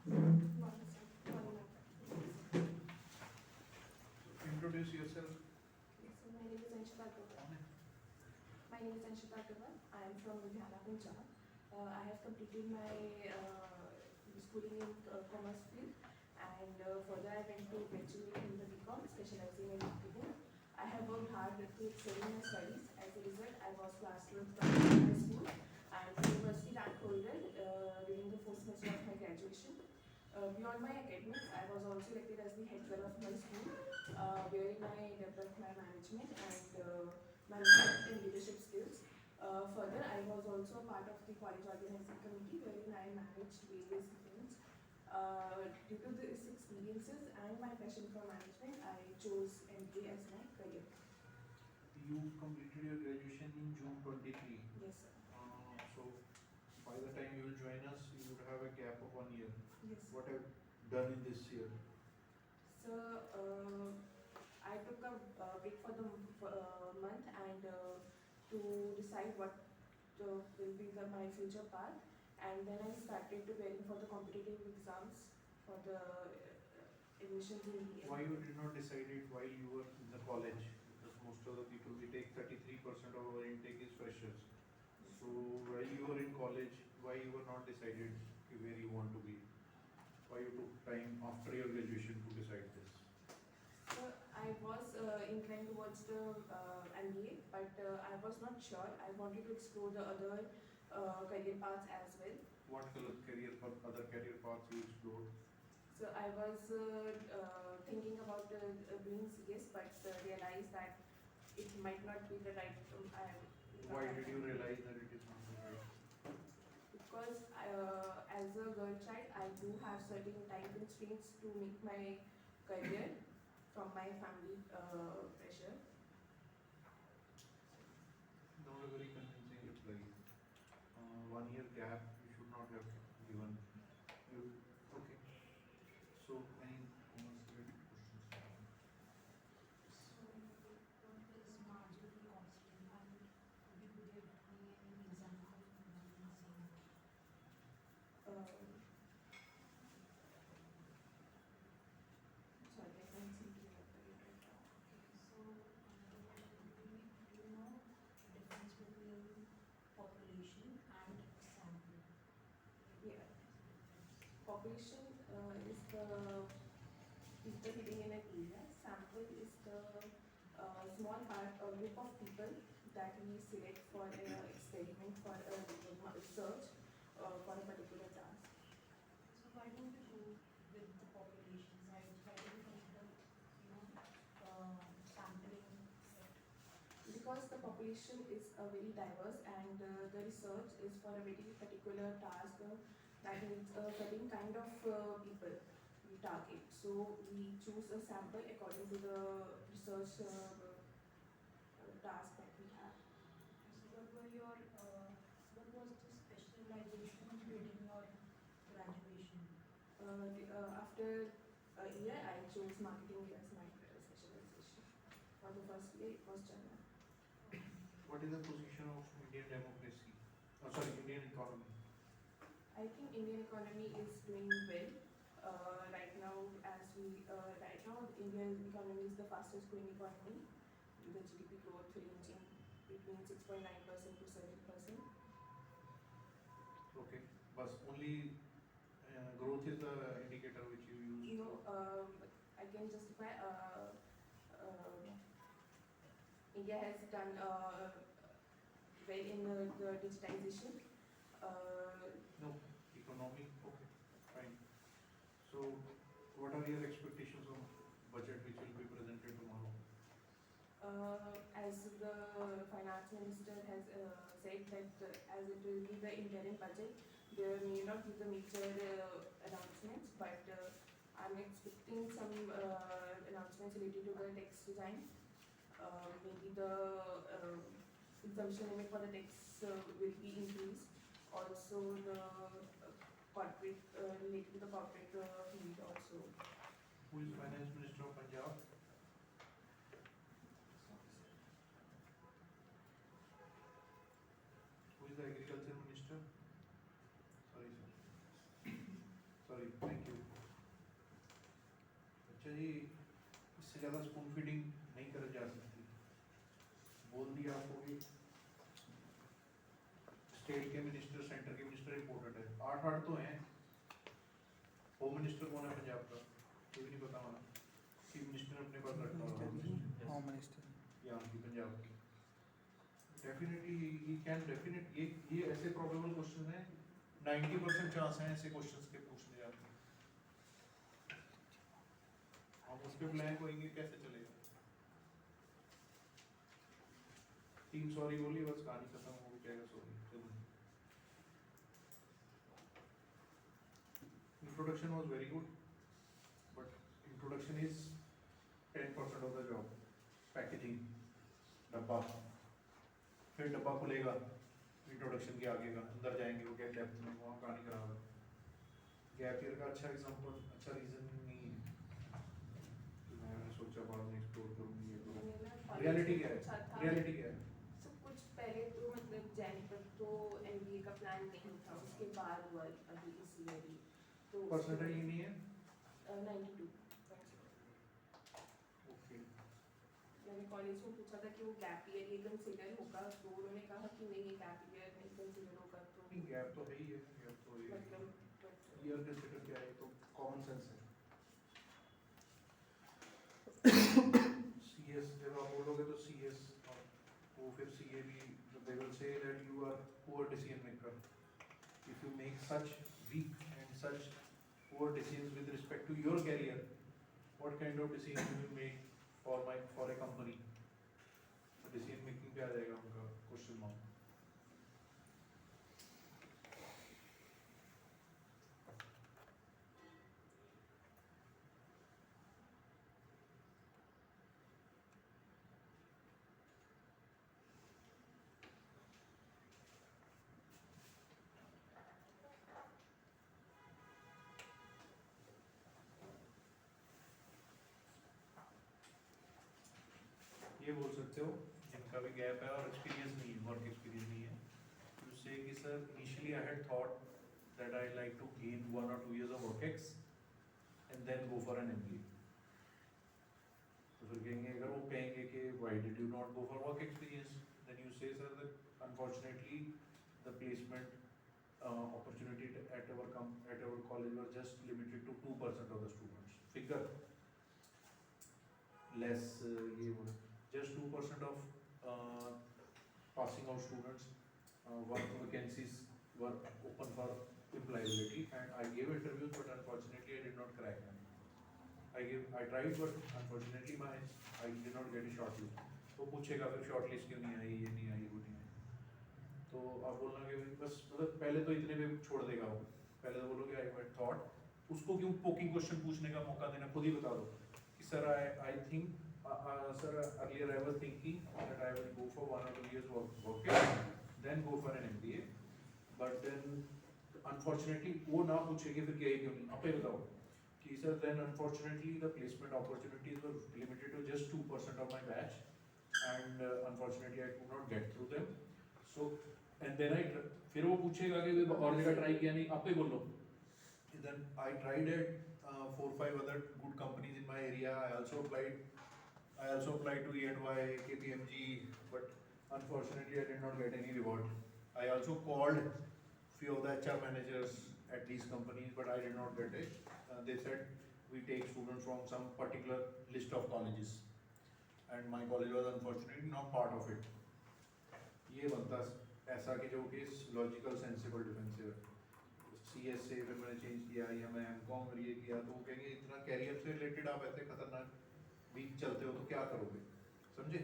Introduce yourself. Yes, so my name is Anshita Agarwal. My name is Anshita Agarwal. I am from Ludhiana, Punjab. I have completed my schooling in commerce field, and further I went to graduate in the BCom, specializing in marketing. I have worked hard to excel in my studies. As a result, I was class 12th from my school and university rank holder during the fourth semester of my graduation. Beyond my academics, I was also elected as the head girl of my school, wherein I developed my management and leadership skills. Further, I was also a part of the college organizing committee, wherein I managed various events. Due to these experiences and my passion for management, I chose MBA as my career. You completed your graduation in June 23. Yes, sir. So by the time you will join us, you would have a gap of 1 year. Yes. What have you done in this year? So, I took a break for the month and to decide what will be my future path, and then I started preparing for the competitive exams for the admissions in the Why you did not decide it while you were in the college? Because most of the people, we take 33% of our intake is freshers. So while you were in college, why you were not decided where you want to be? Why you took time after your graduation to decide this? So I was inclined towards the MBA, but I was not sure. I wanted to explore the other career paths as well. What other career paths you explored? So I was thinking about doing CS, but realized that it might not be the right. Why did you realize that it is not the right? Because as a girl child, I do have certain time constraints to make my career from my family pressure. Not a very convincing reply. 1 year gap you should not have given. You, okay. So any commerce related questions? So, what is marginally constant, and could you give me an example of the same? Um, Sorry, I can't see clear right now. Okay, so do you know the difference between population and sample? Yeah, population is the people living in an area. Sample is the small part or group of people that we select for an experiment, for a research, for a particular task. So why don't you go with the population side? Why don't you consider, sampling it? Because the population is very diverse, and the research is for a very particular task that needs a certain kind of people we target. So we choose a sample according to the research task that we have. So what was the specialization during your graduation? After a year, I chose marketing as my specialization. For the first year, it was general. What is the position of Indian democracy? Indian economy. I think Indian economy is doing well. Right now, Indian economy is the fastest growing economy. The GDP growth ranging between 6.9% to 7%. Okay, but only growth is the indicator which you use. You know, I can justify. India has done well in the digitization. No, economic. Okay, fine. So, what are your expectations on budget which will be presented tomorrow? As the finance minister has said that as it will be the interim budget, there may not be the major announcements, but I'm expecting some announcements related to the text design. Maybe the exemption limit for the tax will be increased. Also, the corporate related to the corporate field also. Who is finance minister of Punjab? Who is the agriculture minister? Sorry, sir. Sorry, thank अच्छा जी इससे ज़्यादा spoon feeding नहीं करी जा सकती, बोल दिया आपको कि स्टेट के मिनिस्टर सेंटर के मिनिस्टर इम्पोर्टेंट है, 8 तो हैं। होम मिनिस्टर कौन है पंजाब का, ये भी नहीं पता होना। चीफ मिनिस्टर अपने पास रखता होगा होम मिनिस्टर होम मिनिस्टर यहाँ की पंजाब की। डेफिनेटली ये कैन डेफिनेट ये ऐसे प्रॉब्लमेबल क्वेश्चन हैं, 90% चांस हैं ऐसे क्वेश्चंस के पूछने जाते हैं। हम उस पे ब्लैंक होएंगे कैसे चलेगा। टीम सॉरी बोली बस कहानी खत्म हो गई, क्या सॉरी। चलो introduction was very good but introduction is 10% of the job. Packaging, डब्बा, फिर डब्बा खुलेगा इंट्रोडक्शन के आगे का, अंदर जाएंगे वो क्या डेप्थ में, वहाँ कहानी खराब है। गैप ईयर का अच्छा एग्जांपल, अच्छा रीजन नहीं है तो मैंने सोचा बाद में एक्सप्लोर करूँगी ये तो। रियलिटी क्या है, रियलिटी क्या है? सब कुछ पहले तो मतलब जाने पर तो MBA का प्लान नहीं था, उसके बाद हुआ अभी इस ईयर ही। तो परसेंटेज ही नहीं है। 92। ओके मैंने कॉलेज में पूछा था कि वो गैप ईयर ये कंसिडर होगा, तो उन्होंने कहा कि नहीं ये गैप ईयर नहीं कंसिडर होगा। तो नहीं गैप तो है ही है, गैप तो है ही है। मतलब ईयर कंसिडर क्या है, तो कॉमन सेंस है। CS जब आप बोलोगे तो CS और वो फिर CA भी they will say that you are poor decision maker if you make such weak and such poor decisions with respect to your career, what kind of decision you will make for a company, तो decision making पे आ जाएगा उनका question mark. ये बोल सकते हो जिनका भी गैप है और एक्सपीरियंस नहीं है, वर्क एक्सपीरियंस नहीं है, यू से कि sir initially I had thought that I like to gain 1 or 2 years of work ex and then go for an MBA। तो फिर कहेंगे, अगर वो कहेंगे कि why did you not go for work experience, then you say sir that unfortunately the placement opportunity at our college was just limited to 2% of the students, figure less ये वो just 2% of passing out students, work vacancies were open for employability and I gave interviews but unfortunately I did not crack them। I tried but unfortunately I did not get a shortlist। वो पूछेगा फिर shortlist क्यों नहीं आई, ये नहीं आई, वो नहीं आई, तो आप बोलना कि बस मतलब पहले तो इतने पे छोड़ देगा वो, पहले तो बोलोगे I had thought, उसको क्यों पोकिंग क्वेश्चन पूछने का मौका देना, खुद ही बता दो कि sir I think sir earlier I was thinking that I will go for 1 or 2 years work then go for an MBA, but then unfortunately वो ना पूछेगी फिर क्या क्यों नहीं, आप ही बताओ कि sir then unfortunately the placement opportunities were limited to just 2% of my batch and unfortunately I could not get through them, so and then फिर वो पूछेगा कि और जगह ट्राई किया नहीं, आप ही बोलो। Then I tried at 4-5 other good companies in my area, I also applied to E&Y, KPMG, but unfortunately I did not get any reward। I also called few of the HR managers at these companies, but I did not get it। They said we take students from some particular list of colleges, and my college was unfortunately not part of it। ये बनता ऐसा कि जो कि logical sensible defensive है। CS से फिर मैंने चेंज किया या मैं MCOM और ये किया, तो वो कहेंगे इतना कैरियर से रिलेटेड आप ऐसे खतरनाक वीक चलते हो तो क्या करोगे, समझे,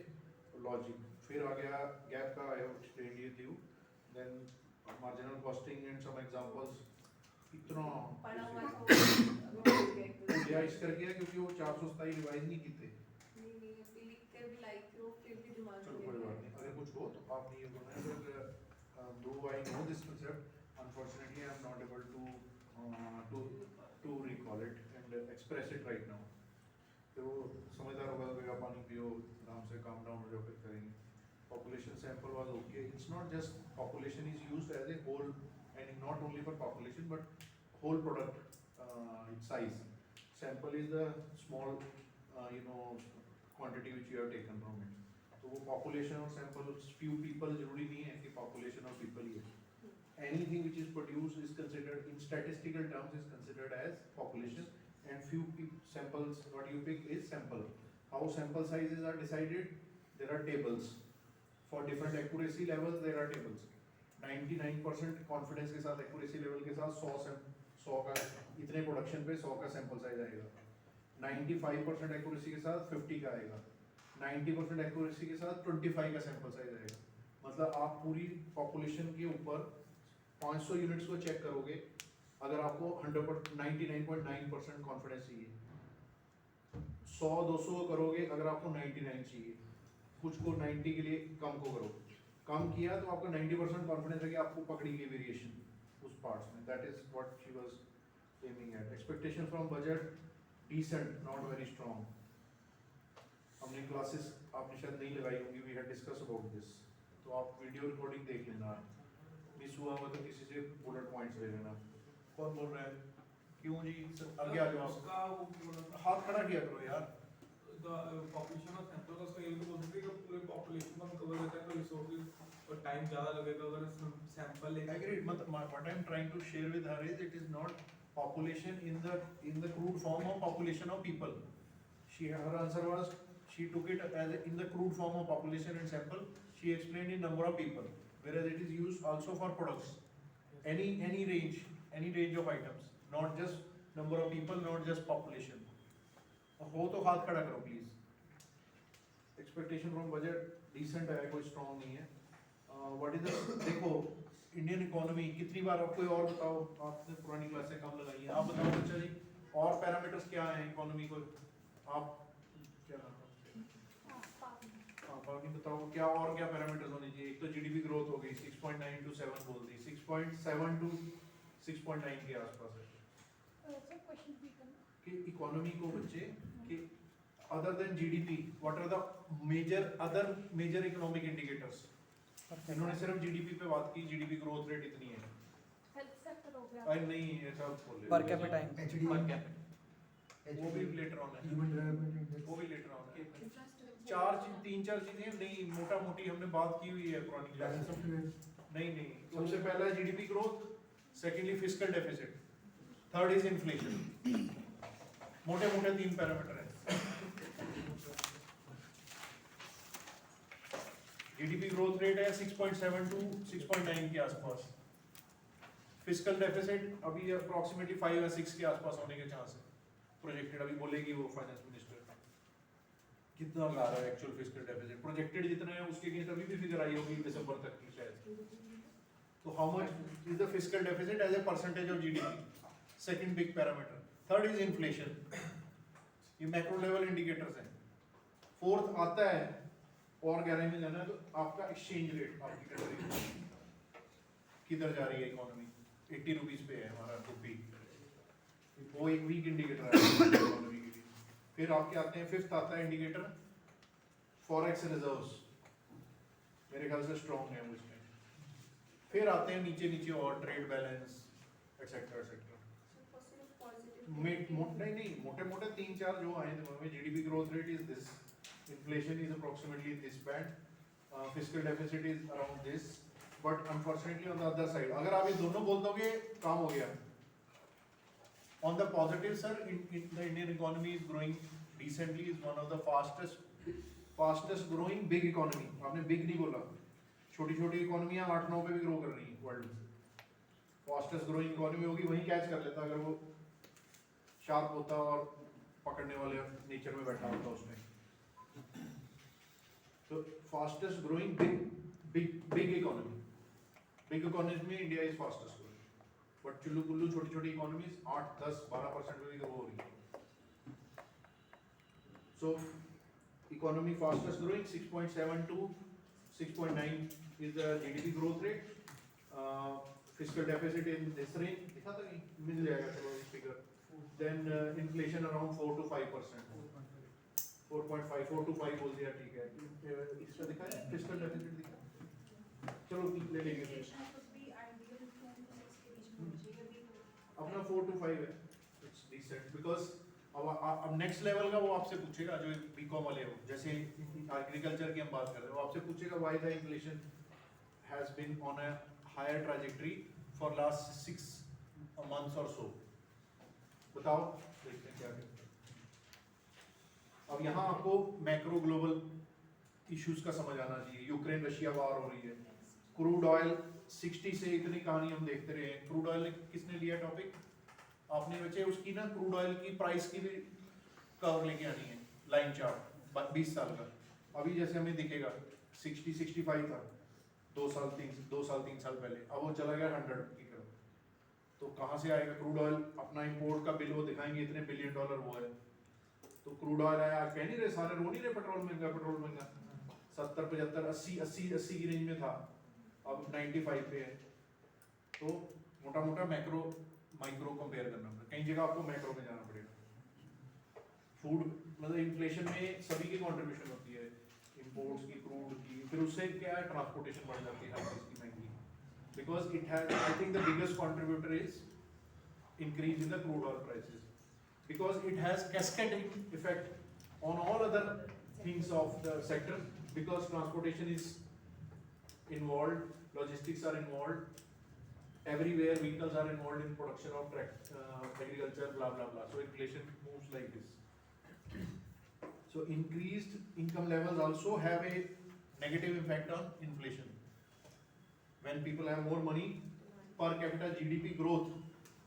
तो लॉजिक। फिर आ गया गैप का, I have explained it you, then marginal costing and some examples, इतना पढ़ा हुआ था वो या इस कर गया क्योंकि वो 427 रिवाइज नहीं किए थे। नहीं अभी लिख कर भी लाइक हो फिर भी दिमाग चलो कोई बात नहीं, अगर कुछ हो तो आपने ये बोलना है that though I know this concept, unfortunately I am not able to recall it and express it right now। तो समझदार होगा तो पानी पियो, आराम से काम डाउन हो जाओ, फिर करेंगे। Population sample was okay, it's not just population is used as a whole and not only for population but whole product its size। Sample is the small, quantity which you have taken from it. तो वो population और sample few people जरूरी नहीं है कि population और people ही है. Anything which is produced is considered in statistical terms is considered as population, and few samples what you pick is sample. How sample sizes are decided? There are tables. For different accuracy levels there are tables. 99% confidence के साथ accuracy level के साथ 100 का इतने production पे 100 का sample size आएगा. 95% accuracy के साथ 50 का आएगा. 90% एक्यूरेसी के साथ 25 का सैंपल साइज आएगा. मतलब आप पूरी पॉपुलेशन के ऊपर 500 यूनिट्स को चेक करोगे अगर आपको 99.9% कॉन्फिडेंस चाहिए. 100-200 करोगे अगर आपको 99 चाहिए. कुछ को 90 के लिए कम को करो. कम किया तो आपको 90% कॉन्फिडेंस है कि आपको पकड़ेगी वेरिएशन उस पार्ट्स में. That is what she was aiming at. Expectation from budget decent, not very strong. हमने क्लासेस आपने शायद नहीं लगाई होंगी. We had discussed about this. तो आप वीडियो रिकॉर्डिंग देख लेना. मिस हुआ हो तो किसी से बुलेट पॉइंट्स ले लेना. कौन बोल रहा है? क्यों जी? आगे आ जाओ. उसका वो बोला हाथ खड़ा किया करो यार. पॉपुलेशन ऑफ सैंपल का उसका ये भी बोलते हैं कि पूरे पॉपुलेशन को हम कवर करते हैं तो रिसोर्सेज और टाइम ज़्यादा लगेगा अगर सैंपल ले. Agreed. What I am trying to share with her is it is not population in the crude form of population of people. Her answer was she took it as in the crude form of population and sample. She explained in number of people, whereas it is used also for products. Any range of items, not just number of people, not just population. हो तो हाथ खड़ा करो please. Expectation from budget decent है, कोई strong नहीं है. What is the देखो इंडियन इकोनॉमी कितनी बार आपको और बताओ. आपने पुरानी क्लास से कम लगाई है. आप बताओ बच्चा जी और पैरामीटर्स क्या हैं इकोनॉमी को. आप क्या नाम है? हाँ पावनी बताओ क्या और क्या पैरामीटर्स होने चाहिए. एक तो जीडीपी ग्रोथ हो गई 6.9 to 7 बोल दी. 6.7 to 6.9 के आसपास है कि इकोनॉमी को बच्चे कि other than GDP what are the major economic indicators. इन्होंने सिर्फ जीडीपी पे बात की. जीडीपी ग्रोथ रेट इतनी है. हेल्थ सेक्टर हो गया. अरे नहीं ऐसा बोल रहे पर कैपिटा वो भी लेटर ऑन है. ह्यूमन डेवलपमेंट इंडेक्स वो भी लेटर ऑन है. इंफ्रास्ट्रक्चर तीन चार चीजें नहीं मोटा मोटी हमने बात की हुई है पुरानी क्लास बैलेंस ऑफ में. ट्रेड नहीं सबसे पहला GDP growth. Secondly fiscal deficit. Third is inflation. मोटे मोटे 3 पैरामीटर है. जीडीपी ग्रोथ रेट है 6.7 to 6.9 के आसपास. फिस्कल डेफिसिट अभी अप्रोक्सीमेटली 5 या 6 के आसपास होने के चांस है प्रोजेक्टेड. अभी बोलेगी वो फाइनेंस मिनिस्टर कितना ला रहा है एक्चुअल फिस्कल डेफिसिट. प्रोजेक्टेड जितना है उसके अगेंस्ट अभी भी फिगर आई होगी दिसंबर तक की शायद. तो how much is the fiscal deficit as a percentage of GDP. Second big parameter. Third is inflation. ये मैक्रो लेवल इंडिकेटर्स हैं. फोर्थ आता है और गहराई में जाना है तो आपका एक्सचेंज रेट. आपकी कंट्री किधर जा रही है इकोनॉमी. 80 रुपीज पे है हमारा रुपी. वो एक वीक इंडिकेटर है इकोनॉमी के लिए. फिर आपके आते हैं फिफ्थ आता है इंडिकेटर फॉरेक्स रिजर्व्स. मेरे ख्याल से स्ट्रॉन्ग है उसमें. फिर आते हैं नीचे और ट्रेड बैलेंस एक्सेट्रा एक्सेट्रा. नहीं मोटे मोटे 3-4 जो आए दिमाग में. GDP growth rate is this. Inflation is approximately in this band. Fiscal deficit is around this. But unfortunately on the other side, अगर आप ये दोनों बोल दोगे काम हो गया. On the positive sir, the Indian economy is growing decently. Is one of the fastest growing big economy. आपने big नहीं बोला. छोटी इकोनॉमियाँ 8-9 पे भी ग्रो कर रही हैं वर्ल्ड में. फास्टेस्ट ग्रोइंग इकोनॉमी होगी वहीं कैच कर लेता अगर वो शार्प होता और पकड़ने वाले नेचर में बैठा होता उसमें. So fastest growing big economy. Big economies में India is fastest growing. But चुल्लू कुल्लू छोटी economies 8-10-12% में भी grow हो रही है. So economy fastest growing 6.7 to 6.9 is the GDP growth rate. Fiscal deficit in this range दिखा था नहीं मिल जाएगा चलो इस figure. Then inflation around 4 to 5%. 4.5 4 to 5 बोल दिया ठीक है. इसका दिखा है फिस्कल डेफिसिट दिखा. चलो ले लेंगे फिर. अपना 4 to 5 है. It's decent because अब नेक्स्ट लेवल का वो आपसे पूछेगा, जो बीकॉम वाले हो, जैसे एग्रीकल्चर की हम बात कर रहे हैं, वो आपसे पूछेगा why the inflation has been on a higher trajectory for last 6 months और सो। बताओ, देखते हैं क्या कहते हैं। अब यहाँ आपको मैक्रो ग्लोबल इश्यूज का समझ आना चाहिए। यूक्रेन रशिया वार हो रही है, क्रूड ऑयल 60 से इतनी कहानी हम देखते रहे हैं। क्रूड ऑयल किसने लिया टॉपिक? आपने बच्चे उसकी ना क्रूड ऑयल की प्राइस की भी कर्व लेके आनी है, लाइन चार्ट 20 साल का। अभी जैसे हमें दिखेगा 60-65 था 2 साल 3 साल पहले, अब वो चला गया 100 की तरफ। तो कहाँ से आएगा क्रूड ऑयल? अपना इंपोर्ट का बिल वो दिखाएंगे, इतने बिलियन डॉलर वो है, तो क्रूड ऑयल आया। कह नहीं रहे सारे, रो नहीं रहे पेट्रोल महंगा 70 75 80 की रेंज में था, अब 95 पे है। तो मोटा मोटा मैक्रो माइक्रो कंपेयर करना पड़ेगा, कई जगह आपको मैक्रो में जाना पड़ेगा। फूड मतलब इन्फ्लेशन में सभी की कंट्रीब्यूशन होती है, इंपोर्ट्स की, क्रूड की, फिर उससे क्या है ट्रांसपोर्टेशन बढ़ जाती है हर चीज की महंगी, because it has, I think the biggest contributor is increase in the crude oil prices, because it has cascading effect on all other things of the sector, because transportation is involved, logistics are involved, everywhere vehicles are involved in production of agriculture, blah blah blah. So inflation moves like this. So increased income levels also have a negative effect on inflation. When people have more money, per capita GDP growth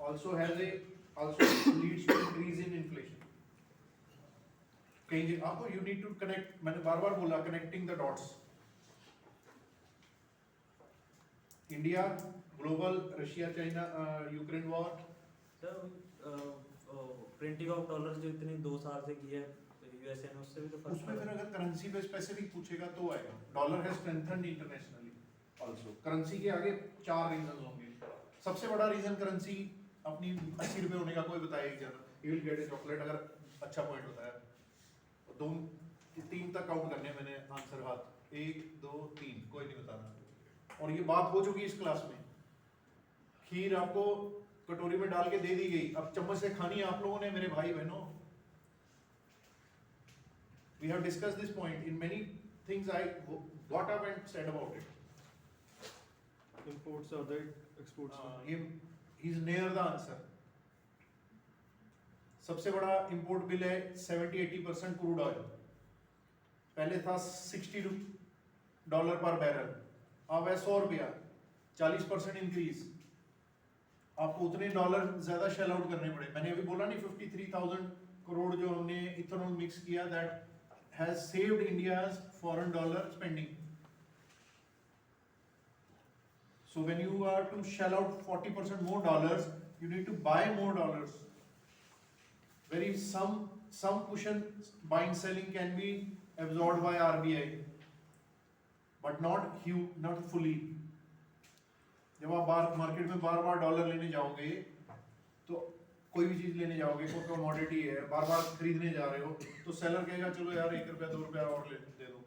also leads to increase in inflation. कहीं आपको you need to connect, मैंने बार बार बोला connecting the dots. India, global, Russia, China, Ukraine war. Sir printing of dollar जो इतनी 2 साल से की है यूएसए ने, उससे भी तो फर्क उसमें फिर अगर करेंसी पे स्पेसिफिक पूछेगा तो आएगा। Dollar has strengthened internationally also. Currency के आगे 4 रीजन होंगे। सबसे बड़ा रीजन करेंसी अपनी 80 रुपए होने का, कोई बताएगा क्या? You will get A chocolate, अगर अच्छा पॉइंट होता है। 2 3 तक काउंट करने मैंने आंसर हाथ, 1 2 3, कोई नहीं बता रहा। और ये बात हो चुकी है इस क्लास में। खीर आपको कटोरी में डाल के दे दी गई, अब चम्मच से खानी है आप लोगों ने, मेरे भाई बहनों। We have discussed this point in many things. I got up and said about it. Imports are the exports. He's near the answer. सबसे बड़ा इंपोर्ट बिल है 70-80% क्रूड ऑयल। पहले था $60 पर बैरल, अब है $100, 40% इंक्रीज। आपको उतने डॉलर ज्यादा शेल आउट करने पड़े। मैंने अभी बोला नहीं 53,000 करोड़ जो हमने इथेनॉल मिक्स किया, that has saved India's foreign dollar spending. So when you are to shell out 40% more dollars, you need to buy more dollars. Some cushion buying selling can be absorbed by RBI, but not fully. जब आप बार market में बार dollar लेने जाओगे, तो कोई भी चीज लेने जाओगे, कोई कमोडिटी है, बार खरीदने जा रहे हो, तो सेलर कहेगा चलो यार 1 रुपया 2 रुपया और दे दो,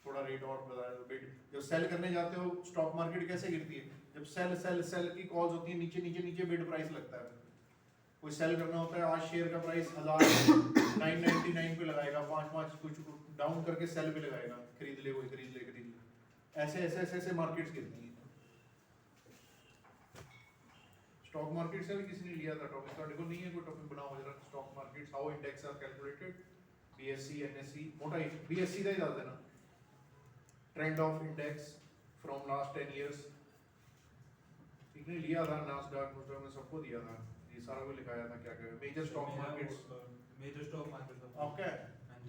थोड़ा रेट और बढ़ा दो, बिड। जब सेल करने जाते हो, स्टॉक मार्केट कैसे गिरती है? जब सेल की कॉल्स होती है, नीचे बिड प्राइस लगता है। कोई सेल करना होता है, आज शेयर का प्राइस 999 पे लगाएगा, 5 कुछ डाउन करके सेल पे लगाएगा, खरीद ले कोई, खरीद ले। ऐसे मार्केट्स गिरती हैं। स्टॉक मार्केट से भी किसी ने लिया था टॉपिक, तो देखो नहीं है कोई टॉपिक बनाओ जरा। Stock markets, how index are calculated, BSE NSE, मोटा ही बीएससी का ही डाल देना। Trend of index from last 10 years, ठीक नहीं लिया था, नास्डैक में सबको दिया था, ये सारा को लिखाया था क्या क्या major stock markets. Major stock market आपका है,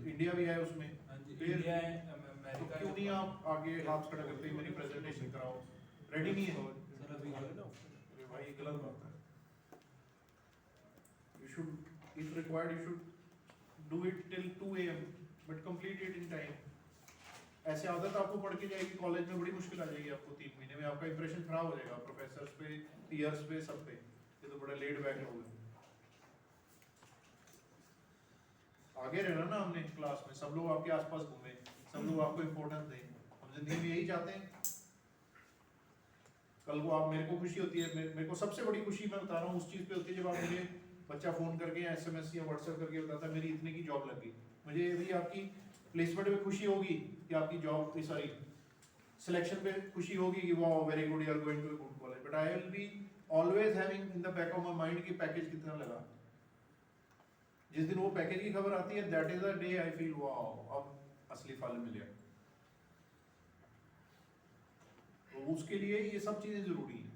इंडिया भी है उसमें। इंडिया है, अमेरिका। क्यों नहीं आप आगे हाथ खड़ा करते ही मेरी प्रेजेंटेशन कराओ? रेडी नहीं है सर अभी अरे भाई, गलत बात है। You should, if required, you should do it till 2 AM, but complete it in time. ऐसे आदत आपको पढ़ के जाएगी, कॉलेज में बड़ी मुश्किल आ जाएगी आपको। 3 महीने में आपका इंप्रेशन खराब हो जाएगा प्रोफेसर्स पे, टीयर्स पे, सब पे। ये तो बड़ा लेट बैक लोग हैं। आगे रहना ना हमने क्लास में, सब लोग आपके आसपास घूमे, सब लोग आपको इम्पोर्टेंस दें। हम जिंदगी में यही चाहते हैं। कल को आप, मेरे को खुशी होती है, मेरे को सबसे बड़ी खुशी मैं बता रहा हूँ उस चीज़ पे होती है जब आप मुझे बच्चा फ़ोन करके या SMS या WhatsApp करके बताता है मेरी इतने की जॉब लग गई, मुझे भी आपकी प्लेसमेंट में खुशी होगी कि आपकी जॉब सॉरी सिलेक्शन पे खुशी होगी कि वाह very good you are going to a good college, but I will be always having in the back of my mind कि पैकेज कितना लगा। जिस दिन वो पैकेज की खबर आती है that is the day I feel वाह अब असली फल मिले। तो उसके लिए ये सब चीजें जरूरी है।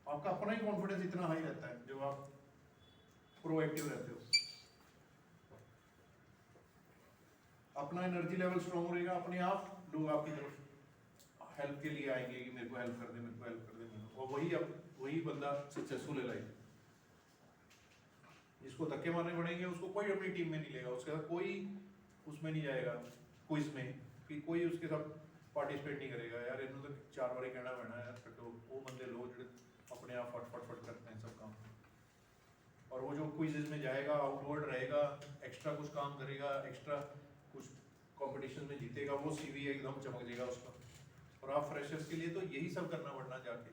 आपका अपना ही कॉन्फिडेंस इतना हाई रहता है जब आप प्रोएक्टिव रहते हो, अपना एनर्जी लेवल स्ट्रॉन्ग रहेगा, अपने आप लोग आपकी तरफ हेल्प के लिए आएंगे कि मेरे को हेल्प कर दे, मेरे को हेल्प कर दे, और वही बंदा सक्सेसफुल है लाइफ। जिसको धक्के मारने पड़ेंगे उसको कोई अपनी टीम में नहीं लेगा, उसके साथ कोई उसमें नहीं जाएगा क्विज में कि कोई उसके साथ पार्टिसिपेट नहीं करेगा। यार इन्हों तो 4 बार कहना पैना यार छो, वो बंदे लोग जो अपने आप फट करते हैं सब काम, और वो जो क्विजेज में जाएगा आउटवर्ड रहेगा, एक्स्ट्रा कुछ काम करेगा, एक्स्ट्रा कुछ कंपटीशन में जीतेगा, वो CV एकदम चमक जाएगा उसका। और आप फ्रेशर्स के लिए तो यही सब करना पड़ना जाके,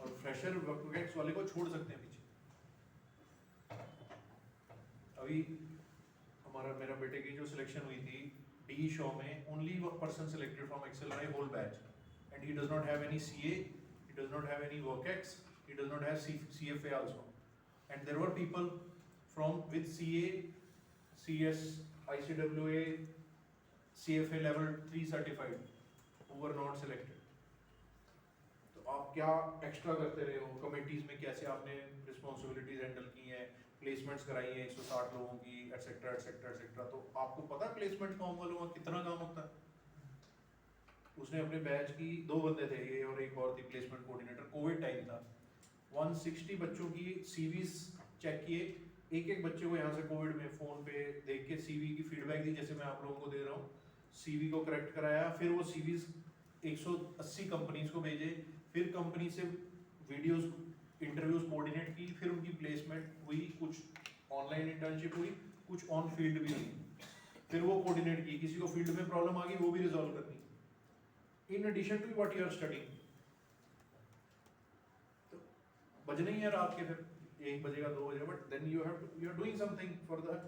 और फ्रेशर वर्कएक्स वाले को छोड़ सकते हैं पीछे। अभी मेरा बेटे की जो सिलेक्शन हुई थी DE शो में, only person selected from ExcelR whole batch, and he does not have any CA, he does not have any workex, he does not have CFA also, and there were people from with CA, CS, ICWA, CFA level 3 certified who were not selected. तो आप क्या extra करते रहे हो, committees में कैसे आपने responsibilities handle की हैं, प्लेसमेंट्स कराई हैं 160 लोगों की, एटसेट्रा एटसेट्रा एटसेट्रा। तो आपको पता प्लेसमेंट फॉर्म वालों का कितना काम होता है। उसने अपने बैच की 2 बंदे थे, ये और एक और थी प्लेसमेंट कोऑर्डिनेटर, कोविड टाइम था, 160 बच्चों की CVs चेक किए, एक बच्चे को यहाँ से कोविड में फ़ोन पे देख के CV की फीडबैक दी जैसे मैं आप लोगों को दे रहा हूँ, CV को करेक्ट कराया, फिर वो CVs 180 कंपनीज को भेजे, फिर कंपनी से वीडियोस इंटरव्यूज कोऑर्डिनेट की, फिर उनकी प्लेसमेंट हुई, कुछ ऑनलाइन इंटर्नशिप हुई, कुछ ऑन फील्ड भी हुई, फिर वो कोऑर्डिनेट की, किसी को फील्ड में प्रॉब्लम आ गई वो भी रिजॉल्व करनी, in addition to what you are studying. तो बजने ही है रात के फिर 1 बजेगा 2 बजेगा, but then you are doing something for the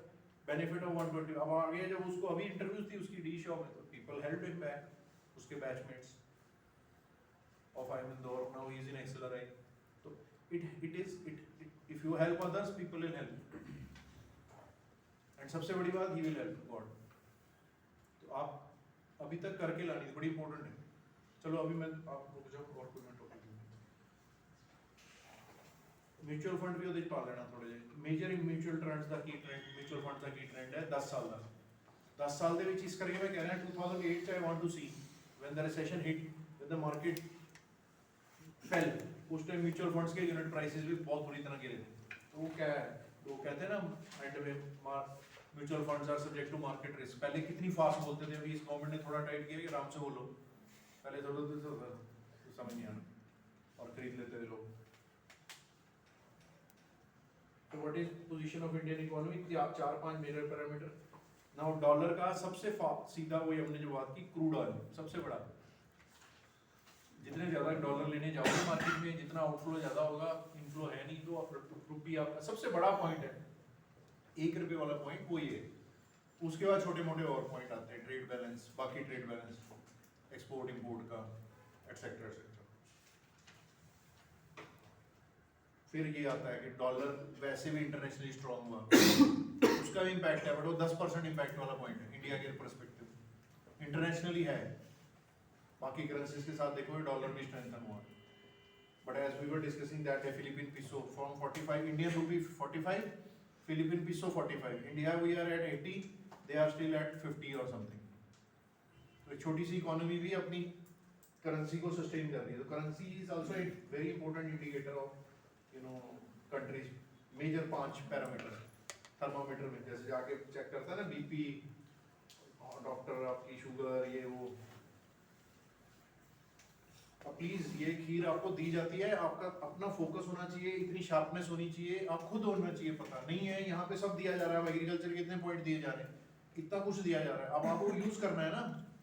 benefit of 120। अब आ गया जब उसको अभी इंटरव्यूज थी उसकी DE शो में, तो पीपल हेल्प हिम बैक, उसके batchmates of I M Indore, now he is in ExcelR. तो it if you help others people will help, and सबसे बड़ी बात ही विल हेल्प गॉड। तो आप अभी तक करके लानी बड़ी इंपॉर्टेंट है। चलो अभी मैं आप रुक जाओ और कोई मैं टॉपिक म्यूचुअल फंड भी ਉਹਦੇ ਪਾ ਲੈਣਾ ਥੋੜੇ ਜਿਹੇ। ਮੇਜਰ म्यूचुअल ट्रेंड्स ਦਾ ਕੀ ਟ੍ਰੈਂਡ, म्यूचुअल फंड ਦਾ ਕੀ ਟ੍ਰੈਂਡ ਹੈ 10 ਸਾਲ ਦਾ। 10 ਸਾਲ ਦੇ ਵਿੱਚ ਇਸ ਕਰਕੇ ਮੈਂ ਕਹਿ ਰਿਹਾ 2008 ਚ I want to see when the recession hit, when the market fell, उस टाइम म्यूचुअल फंड्स के यूनिट प्राइसेस भी बहुत बुरी तरह गिरे थे। तो वो क्या है, वो कहते हैं ना एंड में mutual funds are subject to market risk. पहले कितनी फास्ट बोलते थे, अभी इस गवर्नमेंट ने थोड़ा टाइट किया कि आराम से बोलो, पहले थोड़ा तो समझ नहीं आना और खरीद लेते थे लोग। तो what is position of Indian economy, 4-5 major parameter. Now dollar का सबसे सीधा वही हमने जो बात की, क्रूड ऑयल सबसे बड़ा, जितने ज्यादा डॉलर लेने जाओगे मार्केट में जितना आउटफ्लो ज्यादा होगा, इनफ्लो है नहीं, तो रुपी आपका सबसे बड़ा पॉइंट है, 1 रुपये वाला पॉइंट वही है। उसके बाद छोटे मोटे और पॉइंट आते हैं, ट्रेड बैलेंस, बाकी ट्रेड बैलेंस, एक्सपोर्ट इंपोर्ट का, एटसेट्रा एटसेट्रा। फिर ये आता है कि डॉलर वैसे भी इंटरनेशनली स्ट्रॉन्ग हुआ, उसका भी इम्पैक्ट है, बट वो 10% इम्पैक्ट वाला पॉइंट है इंडिया के परस्पेक्टिव, इंटरनेशनली है। बाकी करेंसीज के साथ देखो डॉलर भी स्ट्रेंथन हुआ, but as we were discussing that है फिलीपीन पिसो फ्रॉम 45, Indian rupee 45, Philippine peso 45, India we are at 80, they are still at 50 और समथिंग। तो छोटी सी इकोनॉमी भी अपनी करेंसी को सस्टेन कर रही है। तो currency is also a very important indicator of countries. Major 5 parameter thermometer में, जैसे जाके चेक करता है ना BP, डॉक्टर आपकी शुगर ये वो। अब प्लीज ये खीर आपको दी जाती है, आपका अपना फोकस होना चाहिए, इतनी शार्पनेस होनी चाहिए, आप खुद होना चाहिए पता नहीं है। यहाँ पे सब दिया जा रहा है, एग्रीकल्चर के इतने पॉइंट दिए जा रहे हैं, इतना कुछ दिया जा रहा है, अब आपको यूज करना है ना।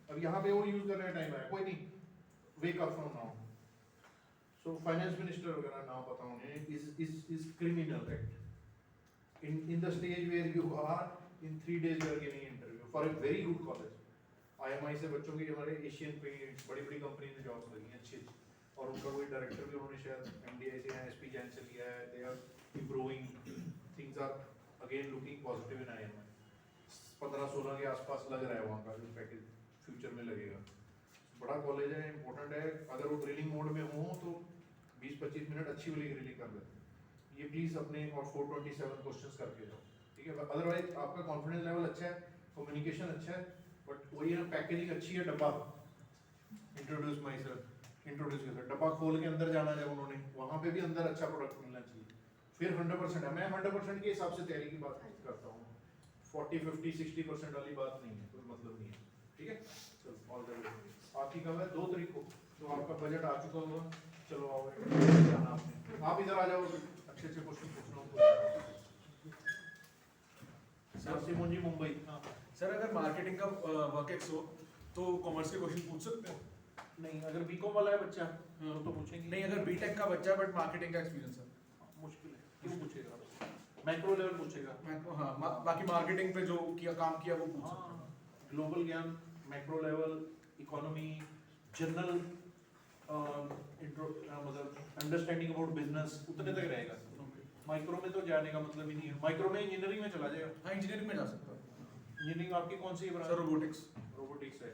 अब यहाँ पे वो यूज करने का टाइम है, कोई नहीं, wake up from now. So finance minister वगैरह नाम पता होंगे, is criminal act, in the stage where you are, in 3 days you are giving interview for a very good college. IMI से बच्चों की हमारे एशियन पेंट्स बड़ी बड़ी कंपनी में जॉब्स लगी हैं अच्छी और उनका कोई डायरेक्टर भी उन्होंने शायद MDI से SP जैन से लिया है. They are improving, things are again looking positive in IMI. 15-16 के आसपास लग रहा है वहाँ का जो पैकेज फ्यूचर में लगेगा. बड़ा कॉलेज है, इम्पोर्टेंट है. अगर वो ड्रिलिंग मोड में हो तो 20-25 मिनट अच्छी वाली ड्रिलिंग कर लेते हैं. ये प्लीज अपने और 427 क्वेश्चंस करके जाओ, ठीक है. अदरवाइज आपका कॉन्फिडेंस लेवल अच्छा है, कम्युनिकेशन अच्छा है, बट वही है ना, पैकेजिंग अच्छी है. डब्बा इंट्रोड्यूस माई सेल्फ, इंट्रोड्यूस कर, डब्बा खोल के अंदर जाना जब उन्होंने, वहाँ पे भी अंदर अच्छा प्रोडक्ट मिलना चाहिए. फिर 100% है. मैं 100% के हिसाब से तैयारी की बात करता हूँ. 40-50-60% वाली बात नहीं है, कोई मतलब नहीं है, ठीक है. चलो ऑल द वे. बाकी कब है 2 तारीख को, तो आपका बजट आ चुका होगा. चलो आओ, जाना आपने. आप इधर आ जाओ, अच्छे अच्छे क्वेश्चन पूछना हो. सर सिमोन जी मुंबई. हाँ सर, अगर मार्केटिंग का वर्क एक्स हो तो कॉमर्स के क्वेश्चन पूछ सकते हैं? नहीं, अगर बीकॉम वाला है बच्चा तो पूछेंगे. नहीं, अगर बीटेक का बच्चा है बट मार्केटिंग का एक्सपीरियंस है? मुश्किल है. क्यों पूछेगा? मैक्रो लेवल पूछेगा. हाँ, बाकी मार्केटिंग पे जो किया काम किया वो पूछ सकते हैं. ग्लोबल ज्ञान, मैक्रो लेवल, इकोनॉमी, जनरल मतलब अंडरस्टैंडिंग अबाउट बिजनेस, उतने तक रहेगा. माइक्रो में तो जाने का मतलब ही नहीं है. माइक्रो में इंजीनियरिंग में चला जाएगा. हाँ, इंजीनियरिंग में जा सकता है. इंजीनियरिंग आपकी कौन सी है? Sir robotics. रोबोटिक्स है.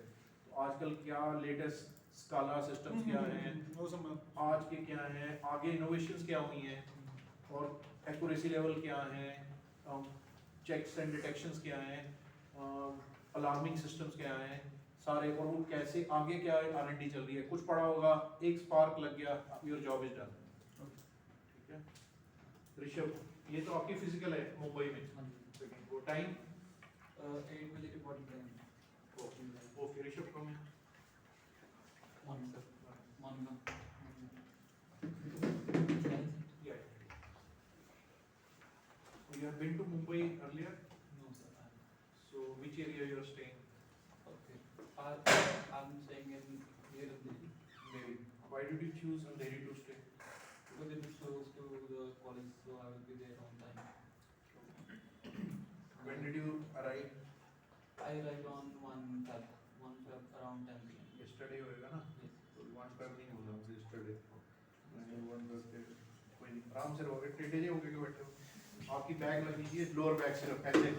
तो आजकल क्या लेटेस्ट स्काला सिस्टम्स क्या हैं, वो सब मैं आज के क्या हैं, आगे इनोवेशंस क्या हुई हैं, और एक्यूरेसी लेवल क्या है, चेक्स एंड डिटेक्शंस क्या हैं, अलार्मिंग सिस्टम्स क्या हैं सारे, और वो कैसे आगे क्या R&D चल रही है. कुछ पढ़ा होगा, एक स्पार्क लग गया, योर जॉब इज डन. ठीक है. ऋषभ, ये तो आपकी फिजिकल है मुंबई में. वो टाइम 8 बजे के बॉडी टाइम. ओके. ऋषभ कम है. Morning sir. Morning. Yeah. You have been to Mumbai earlier? No sir. So which area you are staying? Okay. I'm staying in here in Delhi Delhi. Why did you choose Delhi to stay? because it is close to the college, so I will be there on time. When did you arrive? I arrived on 1 Feb around 10 p.m. Yesterday होएगा ना? Yes. तो 1 पर नहीं बोला मुझे yesterday. मैंने 1 पर से कोई नहीं. आराम से रहोगे. टेढ़े जे होके क्यों बैठे हो? आपकी बैग लगी थी लोअर बैग सिर्फ ऐसे.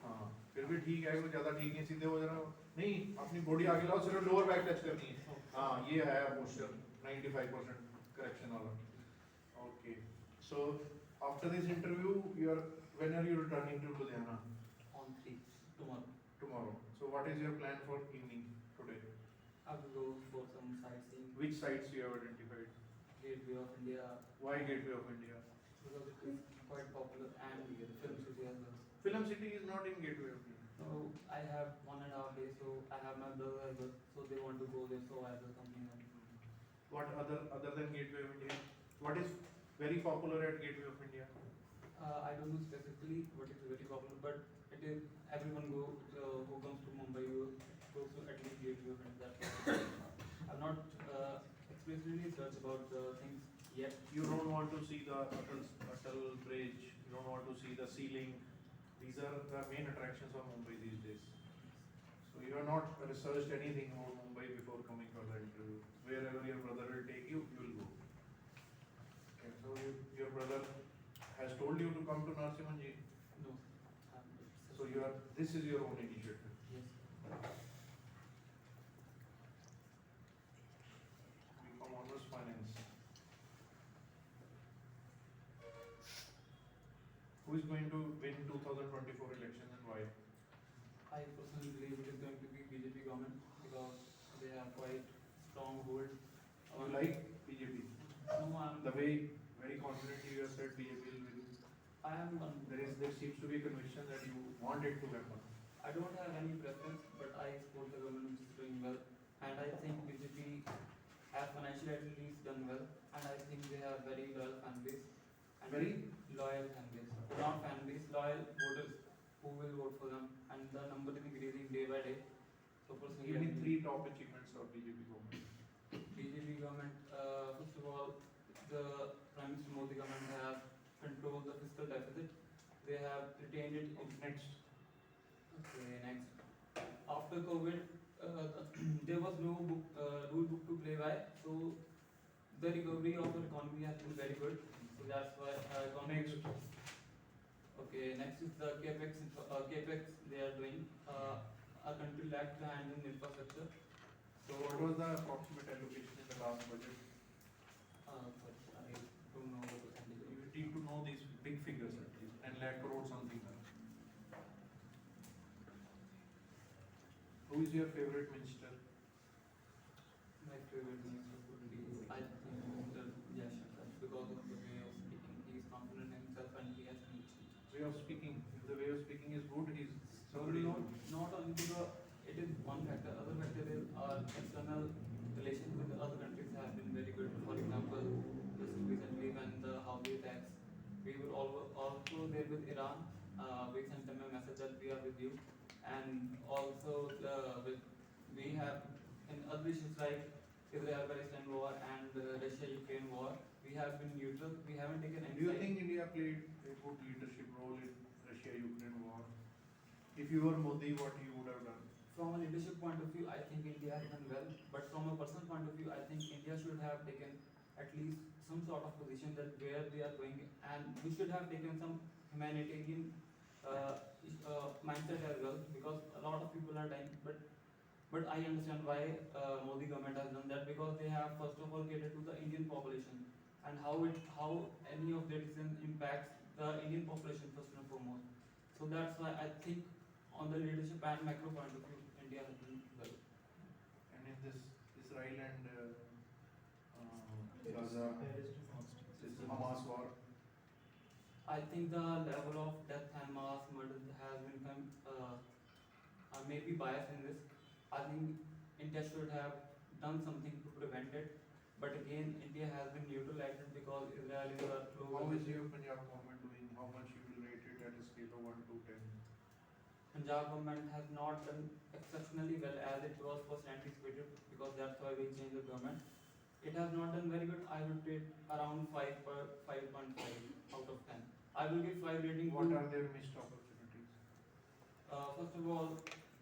हाँ. फिर भी ठीक है, कोई ज़्यादा ठीक नहीं. सीधे हो जाना. नहीं, अपनी बॉडी आगे लाओ, सिर्फ लोअर बैग टच करनी है. हाँ, ये है पोस्चर 95% करेक्शन वाला. Okay. So after this interview, when are you returning to Ludhiana? On 3 tomorrow. Tomorrow. So what is your plan for evening today? I will go for some sightseeing. Which sites you have identified? Gateway of India Why Gateway of India? because it is quite popular and film city as well. Film City is not in Gateway of India. So I have 1.5 days, so I have my brother as well, so they want to go there, so I will accompany them. What other than Gateway of India? What is very popular at Gateway of India? I don't know specifically what is very popular, but it is everyone who comes to Mumbai goes to at least Gateway of India. I've not explicitly searched about the things yet. You don't want to see the Atal Bridge. You don't want to see the ceiling. These are the main attractions of Mumbai these days. So you have not researched anything about Mumbai before coming for the interview. Wherever your brother will take you, you will go. Okay, so your brother has told you to come to Narsimanji. No. So this is your own initiative. Yes. Become Honors Finance. Who is going to win 2024 elections and why? I personally believe it is going to be BJP government because they have quite strong hold. You like BJP? No, The way very confidently you have said BJP will win. I am There seems to be a conviction that you want it to happen. I don't have any preference, but I support the government which is doing well, and I think BJP has financially at least done well, and I think they have very loyal fan base and Very? loyal fan base, not fan base, loyal voters who will vote for them, and the number is increasing day by day. So personally, Give me I think 3 top achievements of BJP government. BJP government, first of all, the Prime Minister Modi government have controlled the fiscal deficit. they have retained it in. Next. Okay, next. After COVID, there was no book, rule book to play by, so the recovery of our economy has been very good. So that's why economy. Next. Okay, next is the capex they are doing. Our country lacked behind in infrastructure. So What was the approximate allocation in the last budget? sorry, I don't know the percentage. You need to know these big figures at least, 10 lakh crore something. Who is your favorite minister? My favorite minister would be, I think, Mr. Jayashankar, because of the way of speaking. He is confident in himself and he has conviction. Way of speaking. If the way of speaking is good, he's So somebody. not only because it is one factor. Other factor is our external relations with the other countries have been very good. For example, just recently when the Houthi attacks, we were also there with Iran. We sent them a message that we are with you, and also we have in other issues like Israel-Palestine war and Russia-Ukraine war. We have been neutral. We haven't taken any Do you side. think India played a good leadership role in Russia-Ukraine war? If you were Modi, what you would have done? From a leadership point of view, I think India has done well. But from a personal point of view, I think India should have taken at least some sort of position that where they are going, and we should have taken some humanitarian mindset as well, because a lot of people are dying. But I understand why Modi government has done that, because they have first of all catered to the Indian population and how any of their decision impacts the Indian population first and foremost. So that's why I think on the leadership and macro point of view, India has done well. And in this Israel and Gaza, this Hamas war, I think the level of death and mass murder has been I may be biased in this. I think India should have done something to prevent it. But again, India has been neutral at it because Israel is a how close. is your Punjab government doing? How much you will rate it at a scale of 1 to 10? Punjab government has not done exceptionally well as it was first anticipated, because that's why we changed the government. It has not done very good. I would rate around 5.5 out of 10. I will give 5 rating. What to, are their missed opportunities? First of all,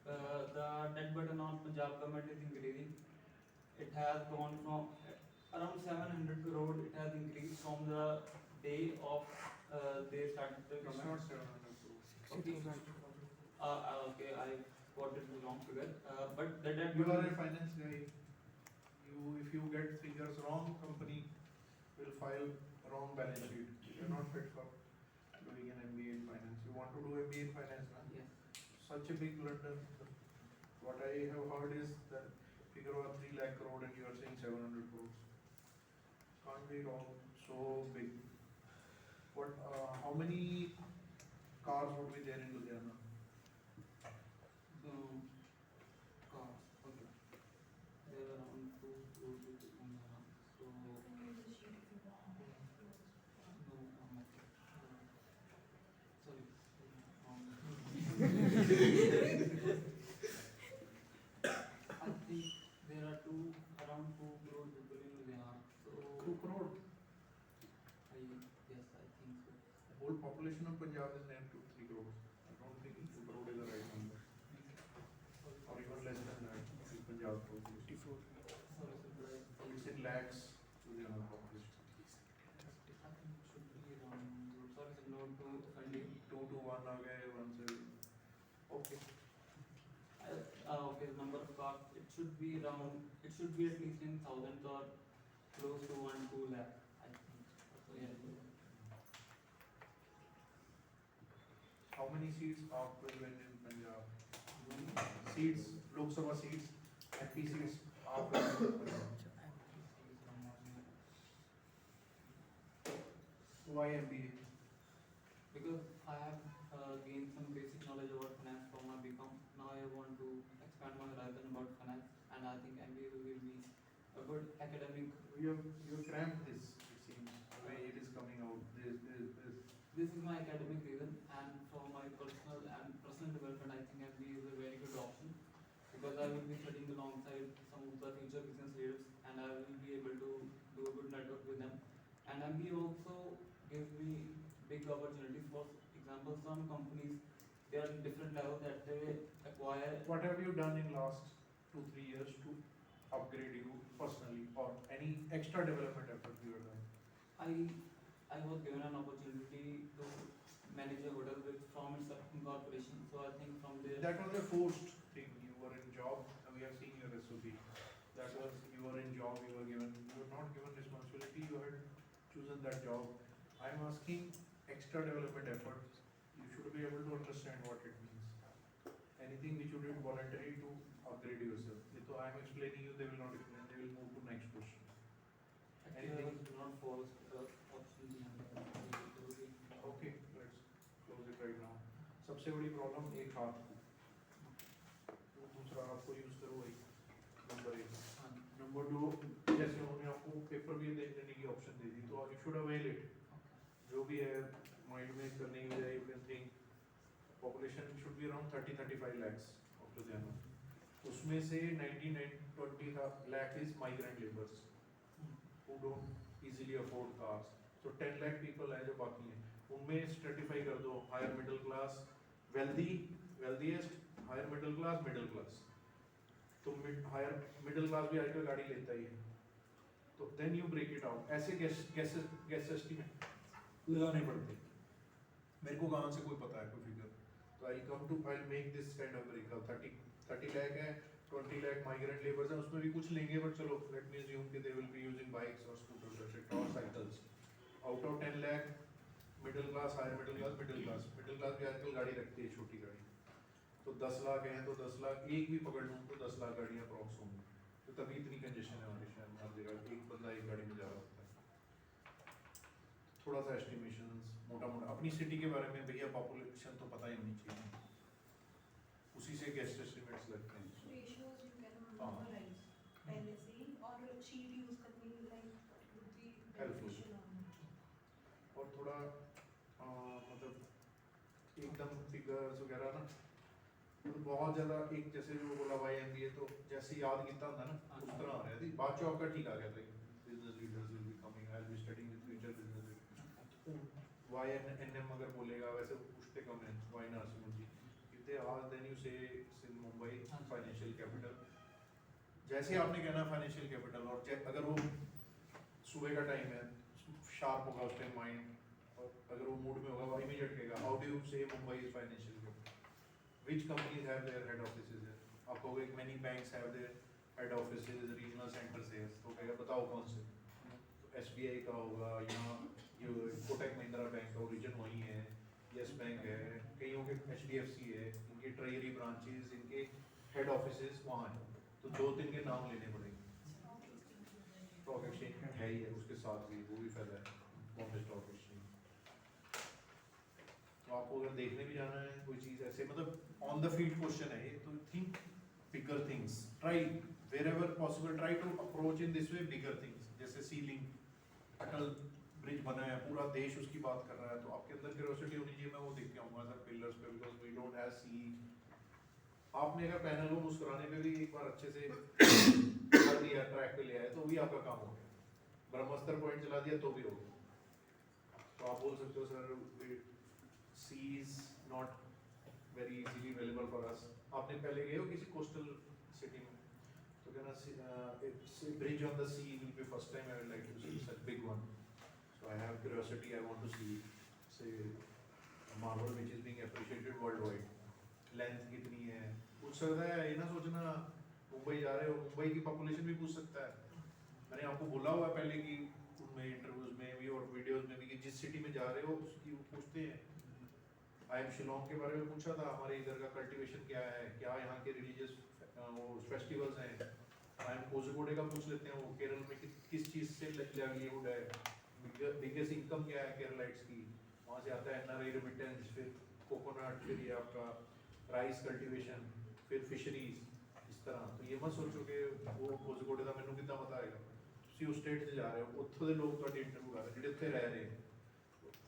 the debt burden on Punjab government is increasing. It has gone from around 700 crore. It has increased from the day of they started the It's government. not 700 crores. Okay. Okay, I got it the wrong figure. But the debt You are a burden. finance guy. If you get figures wrong, company will file wrong balance sheet. You are not fit for doing an MBA in finance. You want to do MBA in finance, man? Yes. Such a big blunder. What I have heard is that figure was 3 lakh crore and you are saying 700 crores. Can't be wrong. So big. What? How many cars would be there in Ludhiana? So, okay. There are around 2 crores in Punjab. So, no, I think there are around 2 crore people in Ludhiana. So, 2 crore. yes, I think so. The whole population of Punjab is near to 3 crores. I don't think 2 crore is the right number. Or even less than that. In Punjab population. Sorry, sir, but It's in lakhs to the other population. I think it should be around. Sorry, sir, not to offend you. 2 to 1 आ गए 1 से. Okay. Okay, the number of cars, it should be at least in thousands or close to 1-2 lakh, I think. So, yeah. How many seats AAP will win in Punjab? Seats, Lok Sabha seats, MP seats, AAP will win in Punjab. Why MBA? Because I have gained some basic knowledge about finance from my BCom. Now I want to expand my horizon about finance, and I think MBA will give me a good academic. You have cramped this, it seems, the way it is coming out. This. This is my academic reason, and for my personal development, I think MBA is a very good option, because I will be studying alongside some of the future business leaders, and I will be able to do a good network with them. And MBA also gives me big opportunities. For example, some companies, they are in different level that they acquire. What have you done in last 2-3 years to upgrade you personally, or any extra development effort you have done? I was given an opportunity to manage a hotel with from its incorporation. So I think from there. That was a forced thing. You were in job, and we have seen your SOP. That was, you were in job, you were not given responsibility, you had chosen that job. I'm asking extra development efforts. You should be able to understand what it means. Anything which you did voluntarily to upgrade yourself. So I'm explaining you, they will not explain, they will move to next question. Actually, I was not forced because opportunity. Okay, let's close it right now. सबसे बड़ी problem एक हाथ को, दूसरा हाथ को use करो वही नंबर 1। नंबर 2, जैसे उन्होंने आपको पेपर भी देने की ऑप्शन दे दी तो यू शुड अवेल इट। जो भी है माइंड में करने की बजाय you can think population should be around 30-35 lakhs of Ludhiana. उसमें से 19-20 lakh is migrant labours who don't easily afford cars. So 10 lakh people हैं जो बाकी हैं, उनमें स्ट्रेटिफाई कर दो, higher middle class, wealthiest, higher middle class, middle class. तो हायर मिडिल क्लास भी आजकल गाड़ी लेता ही है, तो then you break it out. ऐसे गैस एस्टीमेट लगाने पड़ते। मेरे को कहाँ से कोई पता है कोई फिगर, तो I come to I make this kind of breakup. 30 lakh है, 20 lakh माइग्रेंट लेबर्स हैं, उसमें भी कुछ लेंगे, बट चलो लेट मी अज्यूम कि they will be using bikes और स्कूटर्स और cycles. Out of 10 lakh middle class, higher middle class, middle class भी आजकल गाड़ी रखती है, छोटी गाड़ी। तो 10 लाख हैं, तो 10 लाख एक भी पकड़ लूँ तो 10 लाख गाड़ियाँ अप्रॉक्स होंगी। तो तभी इतनी कंजेशन है हमारे शहर में, हर जगह एक बंदा एक गाड़ी में जा रहा होता है। थोड़ा सा एस्टिमेशंस मोटा अपनी सिटी के बारे में, भैया पॉपुलेशन तो पता ही होनी चाहिए, उसी से गेस्ट एस्टिमेट्स लगते हैं। Ratios you can हाँ। memorize पहले से ही, और sheet use करनी like would be Helpful. beneficial on it. और थोड़ा मतलब एकदम फिगर्स वगैरह ना, मतलब बहुत ज़्यादा एक जैसे जो बोला भाई MBA तो जैसे याद किया था ना उस तरह आ रहा है। बाद चौक का ठीक आ गया था, business leaders will be coming, I will be studying with future business. YNM अगर बोलेगा, वैसे पूछते कम है, Y Narasimha ji, if they ask then you say in Mumbai financial capital. जैसे आपने कहना फाइनेंशियल कैपिटल, और अगर वो सुबह का टाइम है, शार्प होगा उस टाइम माइंड, और अगर वो मूड में होगा वो इमीडिएट कहेगा हाउ डू यू से Mumbai is financial capital, which companies have their head offices है। आप कहोगे many banks have their head offices regional centres है, तो कहेगा बताओ कौन से। तो SBI का होगा, यहाँ ये कोटक महिंद्रा बैंक का ओरिजिन वहीं है, यस बैंक है, कईयों के HDFC है, इनके ट्रेजरी ब्रांचेस, इनके हेड ऑफिसेज वहाँ हैं। तो 2-3 के नाम लेने पड़ेंगे। स्टॉक एक्सचेंज है ही है, उसके साथ भी वो भी फैला है बॉम्बे स्टॉक एक्सचेंज। तो आपको अगर देखने भी जाना है कोई चीज़ ऐसे, मतलब ऑन द फील्ड क्वेश्चन है ये, तो think bigger things, try wherever possible, try to approach in this way bigger things. जैसे सी लिंक, अटल ब्रिज बना है, पूरा देश उसकी बात कर रहा है, तो आपके अंदर क्यूरियोसिटी होनी चाहिए, मैं वो देख के आऊँगा सर पिलर्स पे, बिकॉज वी डोंट हैव सी। आपने अगर पैनल को मुस्कुराने पे भी एक बार अच्छे से कर दिया, ट्रैक पे ले आए, तो भी आपका काम हो गया। ब्रह्मास्त्र पॉइंट चला दिया तो भी हो गया। तो आप बोल सकते हो sir sea is not very easily available for us. आपने पहले गए हो किसी कोस्टल सिटी में, तो कहना bridge on the sea will be first time I would like to see such big one, so I have curiosity, I want to see say marvel which is being appreciated world wide. Length कितनी है पूछ सकता है, ये ना सोचना मुंबई जा रहे हो, मुंबई की पॉपुलेशन भी पूछ सकता है। मैंने आपको बोला हुआ पहले कि उनमें इंटरव्यूज में भी और वीडियोस में भी कि जिस सिटी में जा रहे हो उसकी वो पूछते हैं। आई एम शिलोंग के बारे में पूछा था, हमारे इधर का कल्टीवेशन क्या है, क्या यहाँ के रिलीजियस फेस्टिवल्स हैं। आई एम कोझिकोडे का पूछ लेते हैं, वो केरल में किस चीज़ से लाइवलीहुड है, बिगेस्ट इनकम क्या है केरलाइट्स की, वहाँ से आता है NRI रेमिटेंस, फिर कोकोनट, फिर ये आपका राइस कल्टीवेशन, फिर फिशरीज, इस तरह। तो ये मत सोचो कि वो कोझिकोडे का मैंने कितना पता है, तुम उस स्टेट से जा रहे हो, उत्थों के लोग तो इंटरव्यू कर रहे हैं, जिहड़े रह रहे हैं,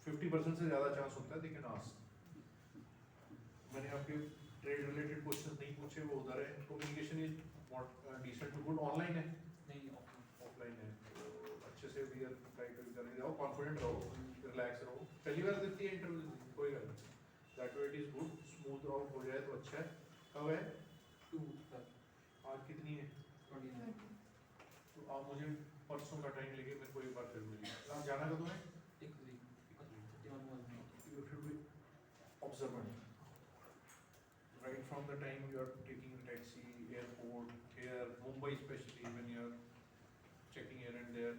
50% से ज़्यादा चांस होता है, लेकिन आस्क। मैंने आपके ट्रेड रिलेटेड क्वेश्चन नहीं पूछे, वो उधर है। Communication is decent to good, online है नहीं ऑफलाइन है, तो अच्छे से वी आर ट्राई टू करेंगे, जाओ कॉन्फिडेंट रहो, रिलैक्स रहो, पहली बार देती है इंटरव्यू, कोई गल नहीं, that way it is good, smooth out हो जाए तो अच्छा है। कब है? 2 आज कितनी है? 20 तो आप मुझे परसों का टाइम लेके मेरे को एक बार फिर मिलिए। आप जाना कब है? 1 week 31 was You should be observant. Right from the time you are taking a taxi, airport, here, Mumbai especially, when you are checking here and there,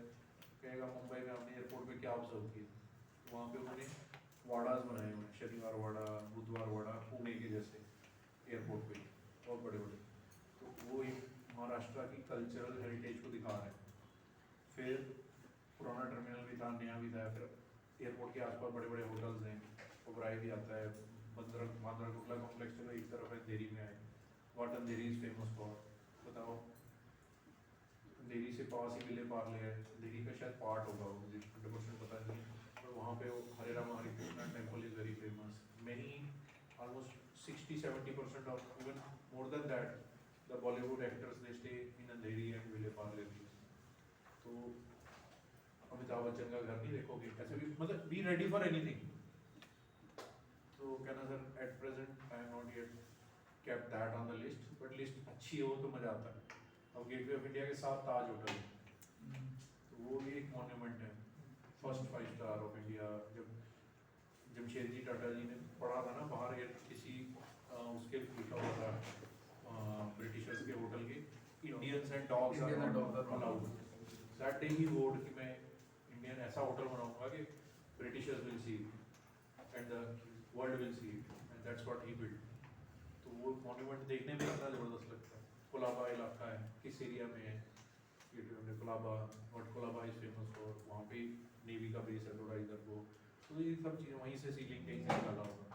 कहेगा मुंबई में आपने एयरपोर्ट पे क्या ऑब्जर्व किया? तो वहाँ पे उन्होंने वाडास बनाए हुए हैं, शनिवार वाड़ा, बुधवार वाड़ा, पुणे के जैसे एयरपोर्ट पे, बहुत बड़े बड़े। तो वो एक महाराष्ट्र की कल्चरल हेरिटेज को दिखा रहे हैं। फिर पुराना टर्मिनल भी था, नया भी था, फिर एयरपोर्ट के आसपास बड़े बड़े होटल्स हैं, ओबराय भी आता है, बांद्रा कुर्ला कॉम्प्लेक्स चलो एक तरफ है, देरी में आए, what Andheri is famous for, बताओ। अंधेरी से पास ही विले पार्ले है, अंधेरी का शायद पार्ट होगा, मुझे 100% पता नहीं, पर वहाँ पे वो Hare Ram Hare Krishna temple is very famous. Many almost 60-70% of even more than that the Bollywood actors they stay in Andheri and Vile Parle. तो अमिताभ बच्चन का घर नहीं देखोगे, ऐसे भी मतलब बी रेडी फॉर एनीथिंग। तो कहना sir at present I am not yet kept that on the list, but list अच्छी हो तो मजा आता है। अब गेटवे ऑफ इंडिया के साथ ताज होटल है, तो वो भी एक मॉन्यूमेंट है, फर्स्ट 5 स्टार ऑफ इंडिया। जब जमशेदजी टाटा जी ने पढ़ा था ना बाहर किसी उसके लिखा हुआ था ब्रिटिशर्स के होटल के, Indians and dogs are not allowed. That day he vowed कि मैं इंडियन ऐसा होटल बनाऊंगा कि Britishers will see and the world will see, and that's what he built. तो वो मॉन्यूमेंट देखने में इतना ज़बरदस्त लगता है। कोलाबा इलाका है, किस एरिया में है ये Colaba, what Colaba is famous for, वहाँ पे नेवी का बेस है थोड़ा इधर को। तो ये सब चीज़ें वहीं से सीलिंग कहीं से निकाला होगा,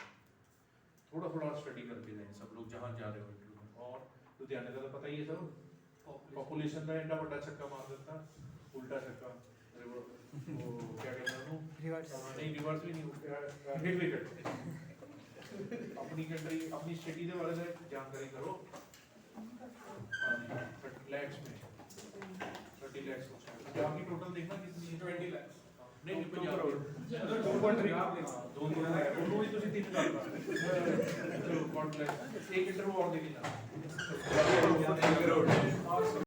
थोड़ा थोड़ा स्टडी करके जाएं सब लोग जहाँ जा रहे हो इंटरव्यू में। और लुधियाने का तो पता ही है सब, पॉपुलेशन का एंडा बड़ा छक्का मार देता, उल्टा छक्का, अरे वो क्या कहते हैं वो, नहीं रिवर्स भी नहीं, हिट विकेट। अपनी कंट्री अपनी सिटी के बारे में जानकारी करो। लैक्स में 30 लैक्स पंजाब की टोटल देखना कितनी है? 20 lakhs नहीं नहीं, 2 पंजाब crore। दो कंट्री दो दोनों ही तुसी 3 कर चलो 1 लाख एक इंटरव्यू और देके जाना।